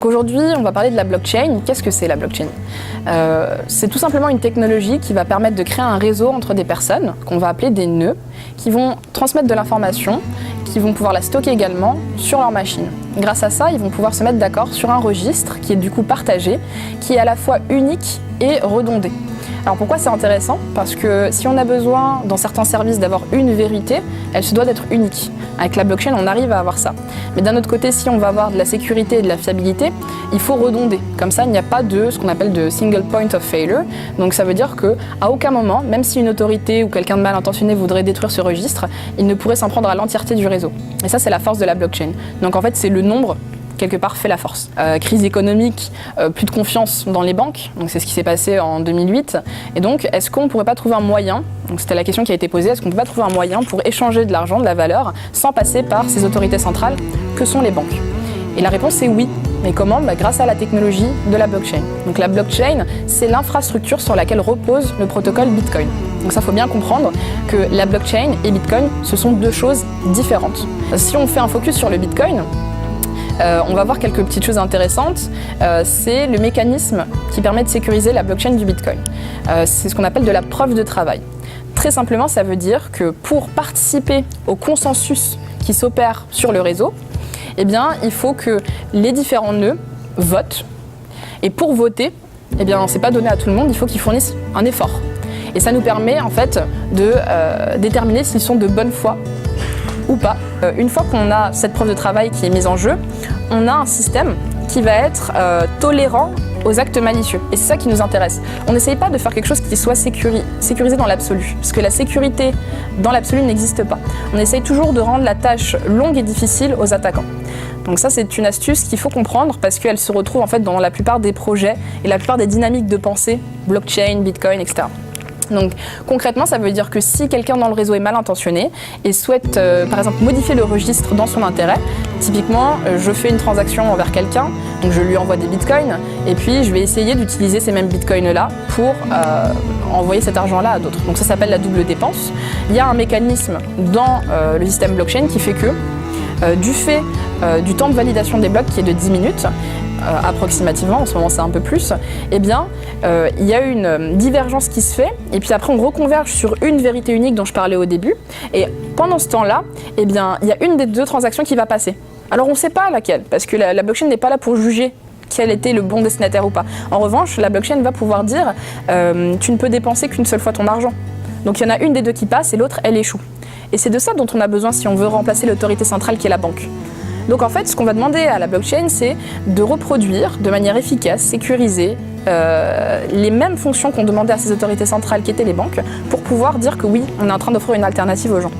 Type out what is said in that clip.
aujourd'hui, on va parler de la blockchain. Qu'est-ce que c'est la blockchain? C'est tout simplement une technologie qui va permettre de créer un réseau entre des personnes, qu'on va appeler des nœuds, qui vont transmettre de l'information, qui vont pouvoir la stocker également sur leur machine. Grâce à ça, ils vont pouvoir se mettre d'accord sur un registre qui est du coup partagé, qui est à la fois unique et redondé. Alors pourquoi c'est intéressant? Parce que si on a besoin dans certains services d'avoir une vérité, elle se doit d'être unique. Avec la blockchain, on arrive à avoir ça. Mais d'un autre côté, si on va avoir de la sécurité et de la fiabilité, il faut redonder. Comme ça, il n'y a pas de ce qu'on appelle de single point of failure. Donc ça veut dire qu'à aucun moment, même si une autorité ou quelqu'un de mal intentionné voudrait détruire ce registre, il ne pourrait s'en prendre à l'entièreté du réseau. Et ça, c'est la force de la blockchain. Donc en fait, c'est le nombre quelque part fait la force. Crise économique, plus de confiance dans les banques, donc c'est ce qui s'est passé en 2008. Et donc, est-ce qu'on ne pourrait pas trouver un moyen, donc c'était la question qui a été posée, est-ce qu'on ne peut pas trouver un moyen pour échanger de l'argent, de la valeur, sans passer par ces autorités centrales que sont les banques? Et la réponse est oui. Mais comment? Grâce à la technologie de la blockchain. Donc la blockchain, c'est l'infrastructure sur laquelle repose le protocole Bitcoin. Donc ça, faut bien comprendre que la blockchain et Bitcoin, ce sont deux choses différentes. Si on fait un focus sur le Bitcoin, on va voir quelques petites choses intéressantes. C'est le mécanisme qui permet de sécuriser la blockchain du Bitcoin. C'est ce qu'on appelle de la preuve de travail. Très simplement, ça veut dire que pour participer au consensus qui s'opère sur le réseau, eh bien, il faut que les différents nœuds votent. Et pour voter, eh bien, c'est pas donné à tout le monde, il faut qu'ils fournissent un effort. Et ça nous permet en fait de déterminer s'ils sont de bonne foi ou pas. Une fois qu'on a cette preuve de travail qui est mise en jeu, on a un système qui va être tolérant aux actes malicieux. Et c'est ça qui nous intéresse. On n'essaye pas de faire quelque chose qui soit sécurisé dans l'absolu, parce que la sécurité dans l'absolu n'existe pas. On essaye toujours de rendre la tâche longue et difficile aux attaquants. Donc ça, c'est une astuce qu'il faut comprendre parce qu'elle se retrouve en fait dans la plupart des projets et la plupart des dynamiques de pensée, blockchain, Bitcoin, etc. Donc concrètement, ça veut dire que si quelqu'un dans le réseau est mal intentionné et souhaite par exemple modifier le registre dans son intérêt, typiquement je fais une transaction envers quelqu'un, donc je lui envoie des bitcoins et puis je vais essayer d'utiliser ces mêmes bitcoins là pour envoyer cet argent là à d'autres. Donc ça s'appelle la double dépense. Il y a un mécanisme dans le système blockchain qui fait que du fait du temps de validation des blocs qui est de 10 minutes, approximativement, en ce moment c'est un peu plus, eh bien il y a une divergence qui se fait et puis après on reconverge sur une vérité unique dont je parlais au début et pendant ce temps-là, eh bien il y a une des deux transactions qui va passer. Alors on ne sait pas laquelle parce que la blockchain n'est pas là pour juger quel était le bon destinataire ou pas. En revanche, la blockchain va pouvoir dire tu ne peux dépenser qu'une seule fois ton argent. Donc il y en a une des deux qui passe et l'autre elle échoue. Et c'est de ça dont on a besoin si on veut remplacer l'autorité centrale qui est la banque. Donc en fait, ce qu'on va demander à la blockchain, c'est de reproduire de manière efficace, sécurisée, les mêmes fonctions qu'on demandait à ces autorités centrales qui étaient les banques, pour pouvoir dire que oui, on est en train d'offrir une alternative aux gens.